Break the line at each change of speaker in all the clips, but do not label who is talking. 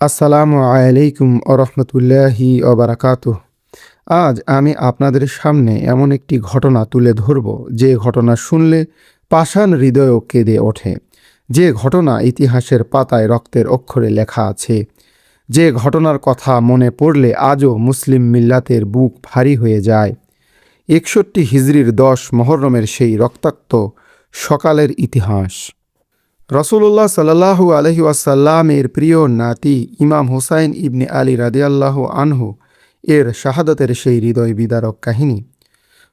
আসসালামু আলাইকুম আরহামতুল্লাহি ওবারাকাতুহ। আজ আমি আপনাদের সামনে এমন একটি ঘটনা তুলে ধরব, যে ঘটনা শুনলে পাষাণ হৃদয়ও কেঁদে ওঠে, যে ঘটনা ইতিহাসের পাতায় রক্তের অক্ষরে লেখা আছে, যে ঘটনার কথা মনে পড়লে আজও মুসলিম মিল্লাতের বুক ভারী হয়ে যায়। ৬১ হিজরির ১০ মহররমের সেই রক্তাক্ত সকালের ইতিহাস। রসুল্লাহ সাল্লাহু আলহি ওয়াসাল্লামের প্রিয় নাতি ইমাম হুসাইন ইবনে আলী রাদিয়াল্লাহু আনহু এর শাহাদাতের সেই হৃদয় বিদারক কাহিনী।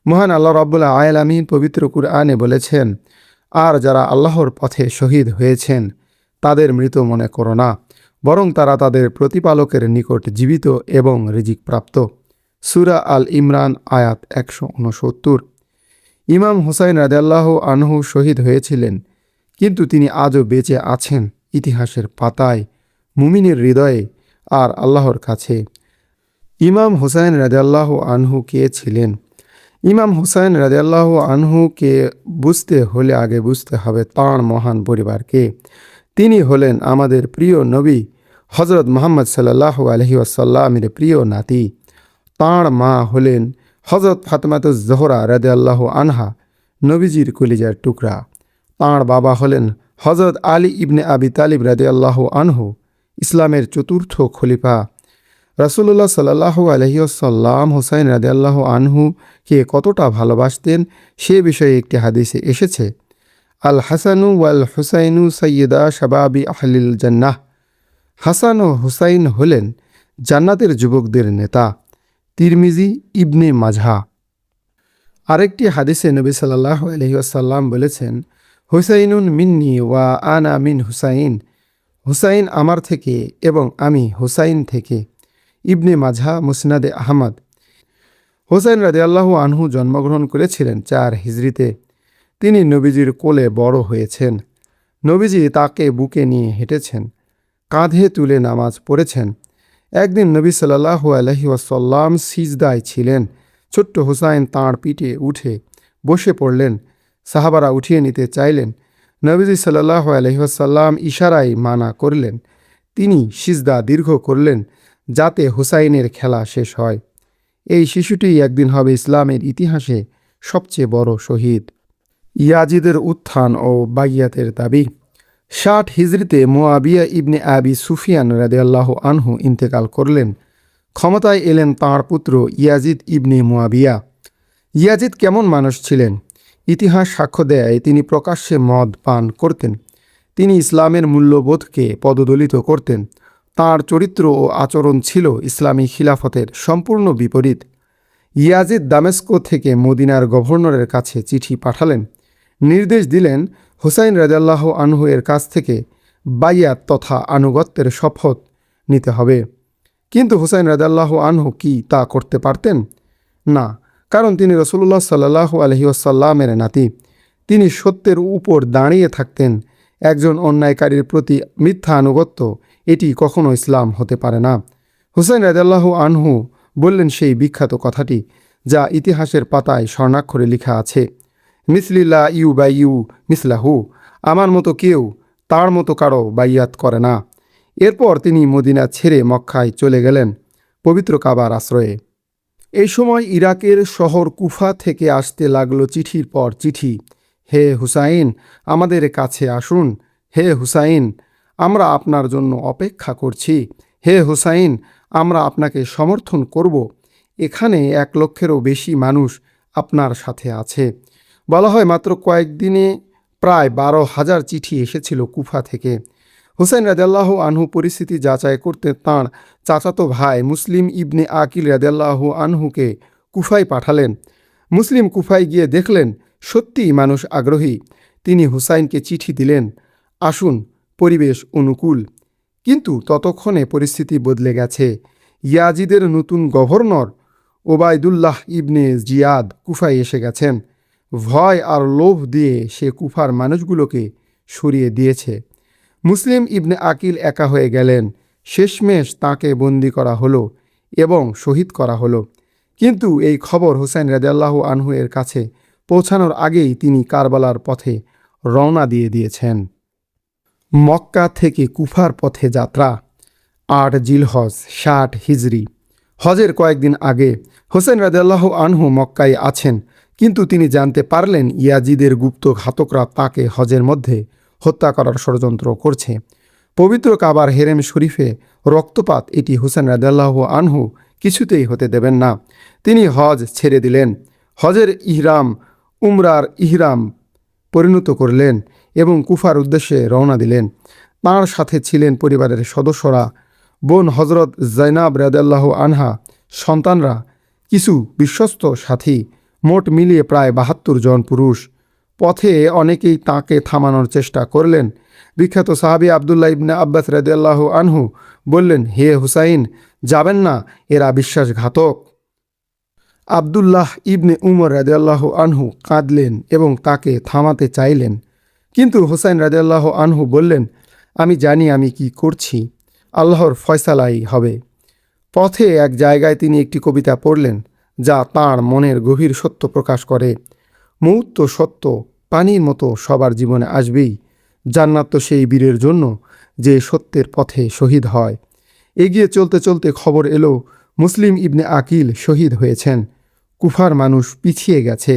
মহান আল্লাহ রাব্বুল আলামিন পবিত্র কুরআনে বলেছেন, আর যারা আল্লাহর পথে শহীদ হয়েছেন তাদের মৃত মনে করো না, বরং তারা তাদের প্রতিপালকের নিকট জীবিত এবং রিজিক প্রাপ্ত। সূরা আল ইমরান আয়াত ১৬৯। ইমাম হুসাইন রাদিয়াল্লাহু আনহু শহীদ হয়েছিলেন, কিন্তু তিনি আজও বেঁচে আছেন ইতিহাসের পাতায়, মুমিনের হৃদয়ে আর আল্লাহর কাছে। ইমাম হুসাইন রাদিয়াল্লাহু আনহু কে ছিলেন? ইমাম হুসাইন রাদিয়াল্লাহু আনহুকে বুঝতে হলে আগে বুঝতে হবে তাঁর মহান পরিবারকে। তিনি হলেন আমাদের প্রিয় নবী হজরত মুহাম্মদ সাল্লাল্লাহু আলাইহি ওয়াসাল্লামের প্রিয় নাতি। তাঁর মা হলেন হজরত ফাতেমাতুজ জোহরা রাদিয়াল্লাহু আনহা, নবীজির কলিজার টুকরা। তাঁর বাবা হলেন হজরত আলী ইবনে আবি তালিব রাদিয়াল্লাহু আনহু, ইসলামের চতুর্থ খলিফা। রাসূলুল্লাহ সাল্লাল্লাহু আলাইহি ওয়াসাল্লাম হুসাইন রাদিয়াল্লাহু আনহুকে কতটা ভালোবাসতেন সে বিষয়ে একটি হাদিসে এসেছে, আল হাসানু ওয়াল হুসাইনু সাইয়্যিদা শাবাবি আহলিল জান্নাহ। হাসান ও হুসাইন হলেন জান্নাতের যুবকদের নেতা। তিরমিজি, ইবনে মাজাহ। আরেকটি হাদিসে নবী সাল্লাল্লাহু আলাইহি ওয়াসাল্লাম বলেছেন, হুসাইনুন মিন্নি ওয়া আনা মিন হুসাইন। হুসাইন আমার থেকে এবং আমি হুসাইন থেকে। ইবনে মাজাহ, মুসনাদে আহমদ। হুসাইন রাদিয়াল্লাহু আনহু জন্মগ্রহণ করেছিলেন ৪ হিজরিতে। তিনি নবীজির কোলে বড় হয়েছেন। নবীজি তাকে বুকে নিয়ে হেঁটেছেন, কাঁধে তুলে নামাজ পড়েছেন। একদিন নবী সাল্লাল্লাহু আলাইহি ওয়াসাল্লাম সিজদায় ছিলেন। ছোট্ট হুসাইন তাঁর পিঠে উঠে বসে পড়লেন। সাহাবারা উঠিয়ে নিতে চাইলেন। নবীজি সাল্লাল্লাহু আলাইহি ওয়াসাল্লাম ইশারায় মানা করলেন। তিনি সিজদা দীর্ঘ করলেন যাতে হুসাইনের খেলা শেষ হয়। এই শিশুটি একদিন হবে ইসলামের ইতিহাসে সবচেয়ে বড় শহীদ। ইয়াজিদের উত্থান ও বাইয়াতের দাবি। ৬০ হিজরিতে মুআবিয়া ইবনে আবি সুফিয়ান রাদিয়াল্লাহু আনহু ইন্তেকাল করলেন। ক্ষমতায় এলেন তাঁর পুত্র ইয়াজিদ ইবনে মুআবিয়া। ইয়াজিদ কেমন মানুষ ছিলেন? ইতিহাস সাক্ষ্য দেয় তিনি প্রকাশ্যে মদ পান করতেন। তিনি ইসলামের মূল্যবোধকে পদদলিত করতেন। তাঁর চরিত্র ও আচরণ ছিল ইসলামী খিলাফতের সম্পূর্ণ বিপরীত। ইয়াজিদ দামেস্কো থেকে মদিনার গভর্নরের কাছে চিঠি পাঠালেন। নির্দেশ দিলেন হুসাইন রাদিয়াল্লাহু আনহু এর কাছ থেকে বাইয়াত তথা আনুগত্যের শপথ নিতে হবে। কিন্তু হুসাইন রাদিয়াল্লাহু আনহু কি তা করতে পারতেন? না, কারণ তিনি রাসূলুল্লাহ সাল্লাল্লাহু আলাইহি ওয়াসাল্লামের নাতি। তিনি সত্যের উপর দাঁড়িয়ে থাকতেন। একজন অন্যায়কারীর প্রতি মিথ্যা আনুগত্য, এটি কখনো ইসলাম হতে পারে না। হুসাইন রাদিয়াল্লাহু আনহু বললেন সেই বিখ্যাত কথাটি, যা ইতিহাসের পাতায় স্বর্ণাক্ষরে লেখা আছে, মিসলিল্লা ইউ বাই ইউ মিসলাহু। আমার মতো কেউ তার মতো কারো বাইয়াত করে না। এরপর তিনি মদিনা ছেড়ে মক্কায় চলে গেলেন, পবিত্র কাবার আশ্রয়ে। এই সময় ইরাকের শহর কুফা থেকে আসতে লাগলো চিঠির পর চিঠি। হে হুসাইন, আমাদের কাছে আসুন। হে হুসাইন, আমরা আপনার জন্য অপেক্ষা করছি। হে হুসাইন, আমরা আপনাকে সমর্থন করব। এখানে ১ লক্ষেরও বেশি মানুষ আপনার সাথে আছে। বলা হয় মাত্র কয়েকদিনে প্রায় ১২,০০০ চিঠি এসেছিল কুফা থেকে। হুসাইন রাদিয়াল্লাহু আনহু পরিস্থিতি যাচাই করতে তাঁর চাচাতো ভাই মুসলিম ইবনে আকিল রাদিয়াল্লাহু আনহুকে কুফায় পাঠালেন। মুসলিম কুফায় গিয়ে দেখলেন সত্যিই মানুষ আগ্রহী। তিনি হুসাইনকে চিঠি দিলেন, আসুন, পরিবেশ অনুকূল। কিন্তু ততক্ষণে পরিস্থিতি বদলে গেছে। ইয়াজিদের নতুন গভর্নর ওবায়দুল্লাহ ইবনে জিয়াদ কুফায় এসে গেছেন। ভয় আর লোভ দিয়ে সে কুফার মানুষগুলোকে সরিয়ে দিয়েছে। মুসলিম ইবনে আকিল একা হয়ে গেলেন। শেষমেশ তাঁকে বন্দি করা হলো এবং শহীদ করা হলো। কিন্তু এই খবর হুসাইন রাদিয়াল্লাহু আনহু এর কাছে পৌঁছানোর আগেই তিনি কারবালার পথে রওনা দিয়ে দিয়েছেন। মক্কা থেকে কুফার পথে যাত্রা। 8 জিলহজ 60 হিজরি। হজের কয়েকদিন আগে হোসেন রাদিয়াল্লাহু আনহু মক্কায় আছেন, কিন্তু তিনি জানতে পারলেন ইয়াজিদের গুপ্ত ঘাতকরা তাকে হজের মধ্যে হত্যা করার ষড়যন্ত্র করছে। পবিত্র কাবার হেরেম শরীফে রক্তপাত এটি হোসেন রাদিয়াল্লাহু আনহু কিছুতেই হতে দেবেন না। তিনি হজ ছেড়ে দিলেন, হজের ইহরাম উমরার ইহরাম পরিণত করলেন এবং কুফার উদ্দেশ্যে রওনা দিলেন। তাঁর সাথে ছিলেন পরিবারের সদস্যরা, বোন হজরত জাইনাব রাদিয়াল্লাহু আনহা, সন্তানরা, কিছু বিশ্বস্ত সাথী, মোট মিলিয়ে প্রায় 72 জন পুরুষ। পথে অনেকেই তাঁকে থামানোর চেষ্টা করলেন। বিখ্যাত সাহাবী আবদুল্লাহ ইবনে আব্বাস রাদিয়াল্লাহু আনহু বললেন, হে হুসাইন, যাবেন না, এরা বিশ্বাসঘাতক। আবদুল্লাহ ইবনে উমর রাদিয়াল্লাহু আনহু কাঁদলেন এবং তাকে থামাতে চাইলেন, কিন্তু হুসাইন রাদিয়াল্লাহু আনহু বললেন, আমি জানি আমি কি করছি, আল্লাহর ফয়সালাই হবে। পথে এক জায়গায় তিনি একটি কবিতা পড়লেন, যা তাঁর মনের গভীর সত্য প্রকাশ করে। মৌত তো সত্য, পানির মতো সবার জীবনে আসবেই। জান্নাত তো সেই বীরের জন্য যে সত্যের পথে শহীদ হয়। এগিয়ে চলতে চলতে খবর এলো মুসলিম ইবনে আকিল শহীদ হয়েছেন। কুফার মানুষ পিছিয়ে গেছে।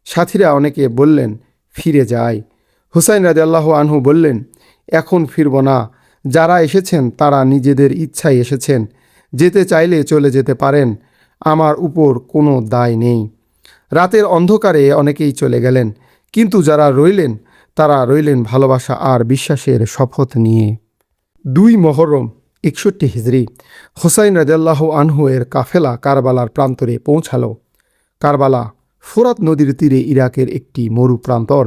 সাথীরা অনেকে বললেন, ফিরে যায়। হুসাইন রাদিয়াল্লাহু আনহু বললেন, এখন ফিরব না। যারা এসেছেন তারা নিজেদের ইচ্ছায় এসেছেন, যেতে চাইলে চলে যেতে পারেন, আমার উপর কোনো দায় নেই। রাতের অন্ধকারে অনেকেই চলে গেলেন, কিন্তু যারা রইলেন তারা রইলেন ভালোবাসা আর বিশ্বাসের শপথ নিয়ে। 2 মুহররম 61 হিজরি। হুসাইন রাদিয়াল্লাহু আনহু এর কাফেলা কারবালার প্রান্তরে পৌঁছালো। কারবালা ফোরাত নদীর তীরে ইরাকের একটি মরু প্রান্তর।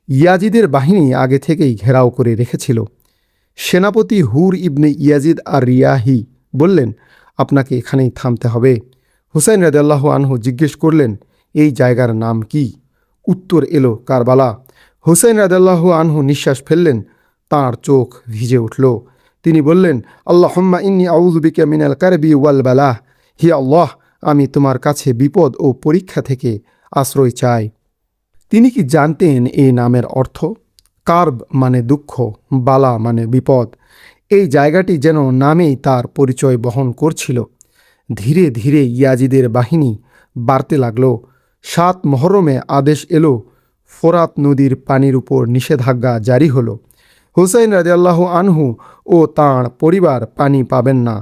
ইয়াজিদের বাহিনী আগে থেকেই ঘেরাও করে রেখেছিল। সেনাপতি হুর ইবনে ইয়াজিদ আর রিয়াহি বললেন, আপনাকে এখানেই থামতে হবে। হুসাইন রাদিয়াল্লাহু আনহু জিজ্ঞেস করলেন, এই জায়গার নাম কি? উত্তর এলো, কারবালা। হুসাইন রাদিয়াল্লাহু আনহু নিঃশ্বাস ফেললেন, তাঁর চোখ ভিজে উঠল। তিনি বললেন, আল্লাহুম্মা ইন্নী আউযু বিকা মিনাল কারবি ওয়াল বালাহ। হে আল্লাহ, আমি তোমার কাছে বিপদ ও পরীক্ষা থেকে আশ্রয় চাই। তিনি কি জানতেন এই নামের অর্থ? কার্ব মানে দুঃখ, বালা মানে বিপদ। এই জায়গাটি যেন নামেই তার পরিচয় বহন করছিল। ধীরে ধীরে ইয়াজিদের বাহিনী বাড়তে লাগল। 7 মুহররমে আদেশ এলো, ফোরাত নদীর পানির উপর নিষেধাজ্ঞা জারি হলো। হুসাইন রাদিয়াল্লাহু আনহু ও তাঁর পরিবার পানি পাবেন না।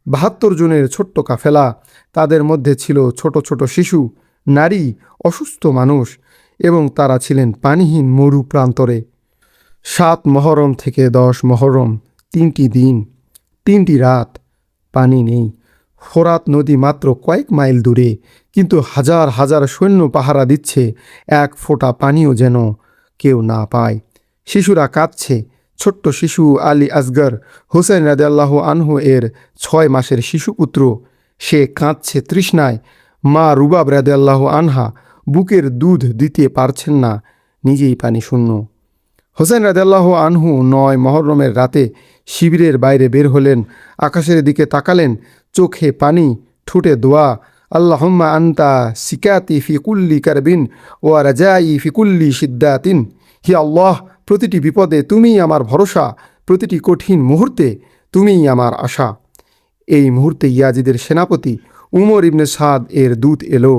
72 জনের ছোট্ট কাফেলা, তাদের মধ্যে ছিল ছোট ছোট শিশু, নারী, অসুস্থ মানুষ, এবং তারা ছিলেন পানিহীন মরু প্রান্তরে। 7 মুহররম থেকে 10 মুহররম 3টি দিন 3টি রাত, পানি নেই। ফোরাত নদী মাত্র কয়েক মাইল দূরে, কিন্তু হাজার হাজার সৈন্য পাহারা দিচ্ছে, এক ফোঁটা পানিও যেন কেউ না পায়। শিশুরা কাঁদছে। ছোট্ট শিশু আলী আসগর, হুসাইন রাদিয়াল্লাহু আনহু এর 6 মাসের শিশুপুত্র, সে কাঁদছে তৃষ্ণায়। মা রুবাব রাদিয়াল্লাহু আনহা বুকের দুধ দিতে পারছেন না, নিজেই পানি শূন্য। হুসাইন রাদিয়াল্লাহু আনহু 9 মুহররমের রাতে শিবিরের বাইরে বের হলেন। আকাশের দিকে তাকালেন, চোখে পানি, ঠোঁটে দোয়া, আল্লাহুম্মা আনতা সিকাতি ফি কুল্লি কারবিন ওয়া রাজাই ফি কুল্লি শিদ্দাতিন। হে আল্লাহ, প্রতিটি বিপদে তুমিই আমার ভরসা, প্রতিটি কঠিন মুহূর্তে তুমিই আমার আশা। এই মুহূর্তে ইয়াজিদের সেনাপতি উমর ইবনে সাদ এর দূত এলো,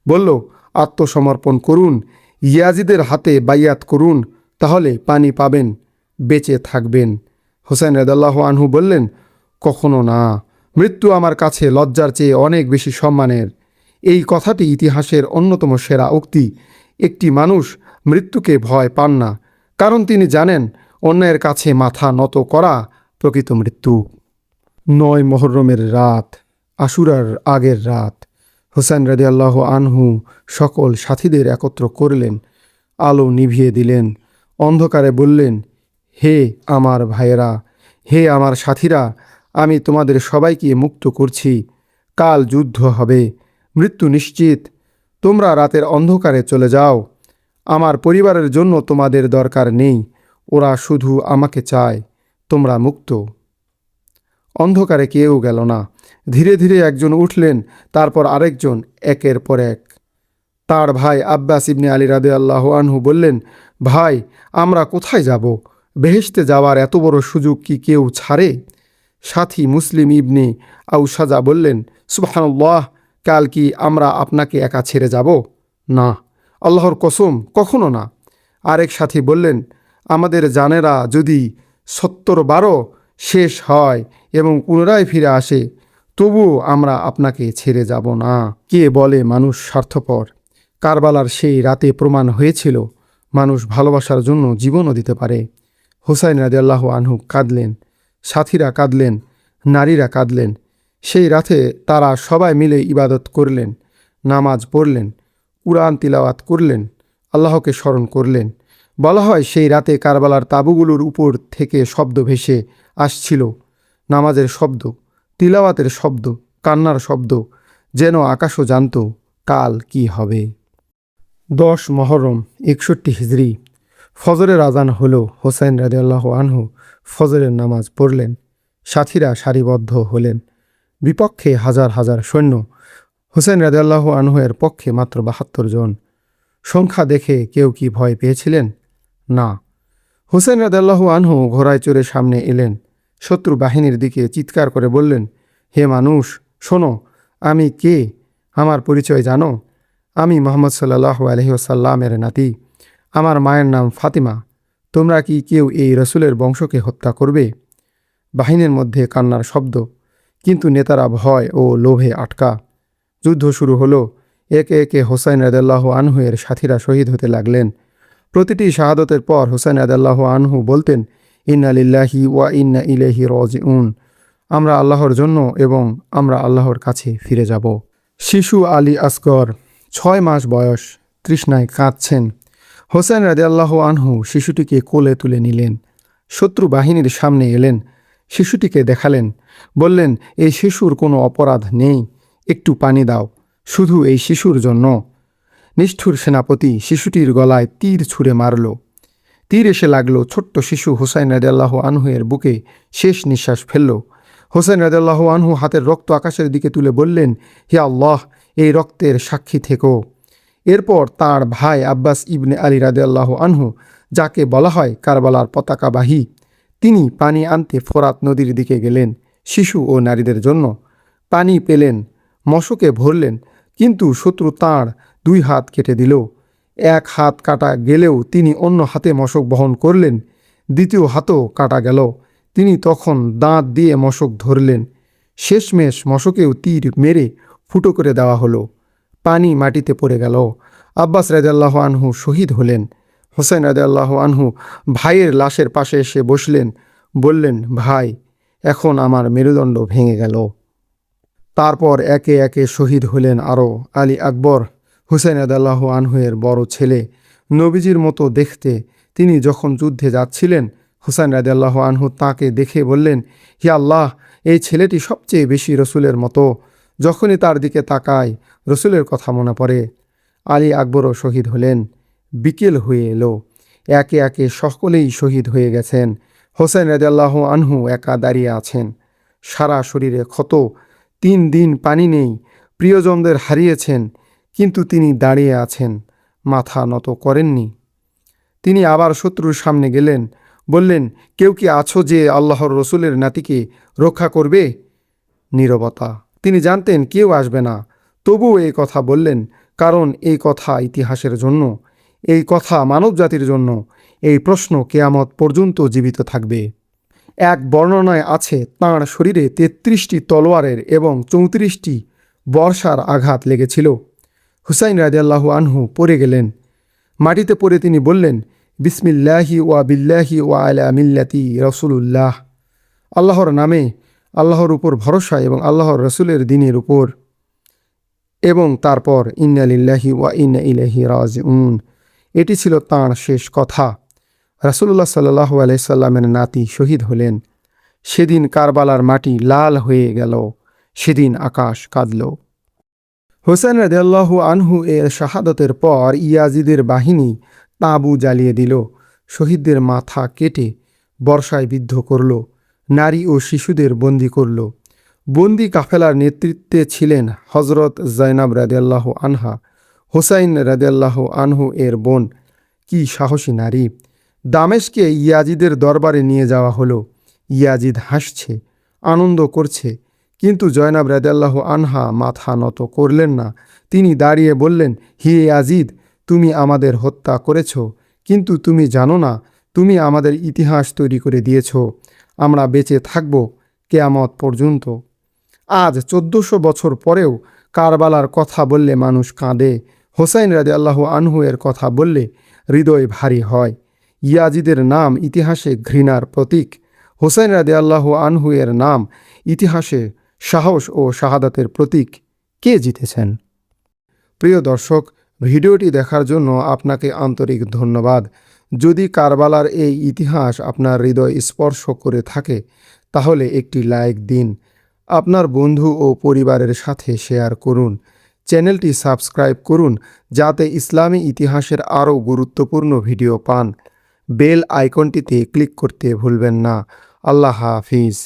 বলল, আত্মসমর্পণ করুন, ইয়াজিদের হাতে বাইয়াত করুন, তাহলে পানি পাবেন, বেঁচে থাকবেন। হুসাইন রাদিয়াল্লাহু আনহু বললেন, কখনো না, মৃত্যু আমার কাছে লজ্জার চেয়ে অনেক বেশি সম্মানের। এই কথাটি ইতিহাসের অন্যতম সেরা উক্তি। একটি মানুষ মৃত্যুকে ভয় পান না, কারণ তিনি জানেন অন্যের কাছে মাথা নত করা প্রকৃত মৃত্যু। 9 মুহররমের রাত, আশুরার আগের রাত। হুসাইন রাদিয়াল্লাহু আনহু সকল সাথীদের একত্র করলেন, আলো নিভিয়ে দিলেন, অন্ধকারে বললেন, হে আমার ভাইয়েরা, হে আমার সাথীরা, আমি তোমাদের সবাইকে মুক্ত করছি। কাল যুদ্ধ হবে, মৃত্যু নিশ্চিত। তোমরা রাতের অন্ধকারে চলে যাও। আমার পরিবারের জন্য তোমাদের দরকার নেই, ওরা শুধু আমাকে চায়। তোমরা মুক্ত। অন্ধকারে কেউ গেল না। ধীরে ধীরে একজন উঠলেন, তারপর আরেকজন, একের পর এক। তার ভাই আব্বাস ইবনে আলী রাদিয়াল্লাহু আনহু বললেন, ভাই, আমরা কোথায় যাব? বেহেশতে যাওয়ার এত বড় সুযোগ কি কেউ ছাড়ে? সাথী মুসলিম ইবনে আউসাজা বললেন, সুবহানাল্লাহ, কাল কি আমরা আপনাকে একা ছেড়ে যাব? না, আল্লাহর কসম, কখনো না। আরেক সাথী বললেন, আমাদের জানেরা যদি 70 শেষ হয় এবং পুনরায় ফিরে আসে, তবুও আমরা আপনাকে ছেড়ে যাব না। কে বলে মানুষ স্বার্থপর? কারবালার সেই রাতে প্রমাণ হয়েছিল মানুষ ভালোবাসার জন্য জীবনও দিতে পারে। হুসাইন রাদিয়াল্লাহু আনহু কাঁদলেন, সাথীরা কাঁদলেন, নারীরা কাঁদলেন। সেই রাতে তারা সবাই মিলে ইবাদত করলেন, নামাজ পড়লেন, কুরআন তিলাওয়াত করলেন, আল্লাহকে স্মরণ করলেন। বলা হয় সেই রাতে কারবালার তাঁবুগুলোর উপর থেকে শব্দ ভেসে আসছিল, নামাজের শব্দ, তিলাওয়াতের শব্দ, কান্নার শব্দ, যেন আকাশও জানত কাল কি হবে। 10 মহরম 61 হিজরি। ফজরের আজান হলো। হোসাইন রাদিয়াল্লাহু আনহু ফজরের নামাজ পড়লেন। সাথীরা সারিবদ্ধ হলেন। বিপক্ষে হাজার হাজার সৈন্য। হোসেন রাদিয়াল্লাহু আনহু এর পক্ষে মাত্র 72 জন। সংখ্যা দেখে কেউ কি ভয় পেয়েছিলেন? না। হোসেন রাদিয়াল্লাহু আনহু ঘোড়ায় চড়ে সামনে এলেন। শত্রু বাহিনীর দিকে চিৎকার করে বললেন, হে মানুষ, শোনো, আমি কে? আমার পরিচয় জানো? আমি মুহাম্মদ সাল্লাল্লাহু আলাইহি ওয়াসাল্লামের নাতি। আমার মায়ের নাম ফাতিমা। তোমরা কি কেউ এই রসুলের বংশকে হত্যা করবে? বাহিনীর মধ্যে কান্নার শব্দ, কিন্তু নেতারা ভয় ও লোভে আটকা। যুদ্ধ শুরু হলো। একে একে হোসাইন রাদিয়াল্লাহু আনহু এর সাথীরা শহীদ হতে লাগলেন। প্রতিটি শাহাদতের পর হোসাইন রাদিয়াল্লাহু আনহু বলতেন, ইন্না লিল্লাহি ওয়া ইন্না ইলাইহি রাজিউন। আমরা আল্লাহর জন্য এবং আমরা আল্লাহর কাছে ফিরে যাব। শিশু আলী আসগর, 6 মাস বয়স, তৃষ্ণায় কাঁদছেন। হোসেন রাদিয়াল্লাহু আনহু শিশুটিকে কোলে তুলে নিলেন। শত্রু বাহিনীর সামনে এলেন। শিশুটিকে দেখালেন, বললেন, এই শিশুর কোনো অপরাধ নেই, একটু পানি দাও, শুধু এই শিশুর জন্য। নিষ্ঠুর সেনাপতি শিশুটির গলায় তীর ছুঁড়ে মারল। তীর এসে লাগলো ছোট্ট শিশু হোসাইন রাদিয়াল্লাহু আনহু এর বুকে, শেষ নিঃশ্বাস ফেলল। হোসেন রাদিয়াল্লাহু আনহু হাতের রক্ত আকাশের দিকে তুলে বললেন, হে আল্লাহ, এই রক্তের সাক্ষী থেকো। এরপর তাঁর ভাই আব্বাস ইবনে আলী রাদিয়াল্লাহু আনহু, যাকে বলা হয় কারবালার পতাকাবাহী, তিনি পানি আনতে ফোরাত নদীর দিকে গেলেন শিশু ও নারীদের জন্য। পানি পেলেন, মশকে ভরলেন, কিন্তু শত্রু তাঁর 2 হাত কেটে দিল। এক হাত কাটা গেলেও তিনি অন্য হাতে মশক বহন করলেন। দ্বিতীয় হাতও কাটা গেল। তিনি তখন দাঁত দিয়ে মশক ধরলেন। শেষমেশ মশকেও তীর মেরে ফুটো করে দেওয়া হলো। পানি মাটিতে পড়ে গেল। আব্বাস রাদিয়াল্লাহু আনহু শহীদ হলেন। হোসেন রাদিয়াল্লাহু আনহু ভাইয়ের লাশের পাশে এসে বসলেন, বললেন, ভাই, এখন আমার মেরুদণ্ড ভেঙে গেল। তারপর একে একে শহীদ হলেন আরও। আলী আকবর, হুসাইন রাদিয়াল্লাহু আনহু এর বড় ছেলে, নবীজির মতো দেখতে। তিনি যখন যুদ্ধে যাচ্ছিলেন, হুসাইন রাদিয়াল্লাহু আনহু তাকে দেখে বললেন, হে আল্লাহ, এই ছেলেটি সবচেয়ে বেশি রসুলের মতো। যখনই তার দিকে তাকায় রসুলের কথা মনে পড়ে। আলী আকবরও শহীদ হলেন। বিকেল হয়ে এলো। একে একে সকলেই শহীদ হয়ে গেছেন। হোসেন রাদিয়াল্লাহু আনহু একা দাঁড়িয়ে আছেন। সারা শরীরে ক্ষত, 3 দিন পানি নেই, প্রিয়জনদের হারিয়েছেন, কিন্তু তিনি দাঁড়িয়ে আছেন, মাথা নত করেননি। তিনি আবার শত্রুর সামনে গেলেন, বললেন, কেউ কি আছো যে আল্লাহর রসুলের নাতিকে রক্ষা করবে? নীরবতা। তিনি জানতেন কেউ আসবে না, তবুও এই কথা বললেন, কারণ এই কথা ইতিহাসের জন্য, এই কথা মানবজাতির জন্য, এই প্রশ্ন কিয়ামত পর্যন্ত জীবিত থাকবে। এক বর্ণনায় আছে তাঁর শরীরে 33টি তলোয়ারের এবং 34টি বর্ষার আঘাত লেগেছিল। হুসাইন রাদিয়াল্লাহু আনহু পড়ে গেলেন। মাটিতে পড়ে তিনি বললেন, বিসমিল্লাহি ওয়া বিল্লাহি ওয়া আলা মিল্লাতি রাসূলুল্লাহ। আল্লাহর নামে, আল্লাহর উপর ভরসা এবং আল্লাহর রসুলের দ্বীনের উপর। এবং তারপর ইন্না লিল্লাহি ওয়া ইন্না ইলাইহি রাজিউন। এটি ছিল তাঁর শেষ কথা। রাসূলুল্লাহ সাল্লাল্লাহু আলাইহি সাল্লামের নাতি শহীদ হলেন। সেদিন কারবালার মাটি লাল হয়ে গেল। সেদিন আকাশ কাঁদল। হোসেন রাদিয়াল্লাহু আনহু এর শাহাদতের পর ইয়াজিদের বাহিনী তাঁবু জ্বালিয়ে দিল। শহীদদের মাথা কেটে বর্ষায় বিদ্ধ করল। নারী ও শিশুদের বন্দী করল। বন্দী কাফেলার নেতৃত্বে ছিলেন হজরত জাইনাব রাদিয়াল্লাহু আনহা, হোসাইন রাদিয়াল্লাহু আনহু এর বোন। কি সাহসী নারী! দামেশকে ইয়াজিদের দরবারে নিয়ে যাওয়া হলো। ইয়াজিদ হাসছে, আনন্দ করছে। কিন্তু জয়নাব রাদিয়াল্লাহু আনহা মাথা নত করলেন না। তিনি দাঁড়িয়ে বললেন, হে ইয়াজিদ, তুমি আমাদের হত্যা করেছ, কিন্তু তুমি জানো না, তুমি আমাদের ইতিহাস তৈরি করে দিয়েছ। আমরা বেঁচে থাকব কেয়ামত পর্যন্ত। আজ 1400 বছর পরেও কারবালার কথা বললে মানুষ কাঁদে। হোসাইন রাদিয়াল্লাহু আনহু এর কথা বললে হৃদয় ভারী হয়। ইয়াজিদের নাম ইতিহাসে ঘৃণার প্রতীক। হোসাইন রাদিয়াল্লাহু আনহু এর নাম ইতিহাসে সাহস ও শাহাদাতের প্রতীক। কে জিতেছেন? প্রিয় দর্শক, ভিডিওটি দেখার জন্য আপনাকে আন্তরিক ধন্যবাদ। যদি কারবালার এই ইতিহাস আপনার হৃদয় স্পর্শ করে থাকে, তাহলে একটি লাইক দিন। আপনার বন্ধু ও পরিবারের সাথে শেয়ার করুন। চ্যানেলটি সাবস্ক্রাইব করুন যাতে ইসলামী ইতিহাসের আরও গুরুত্বপূর্ণ ভিডিও পান। বেল আইকনটিতে ক্লিক করতে ভুলবেন না। আল্লাহ হাফিজ।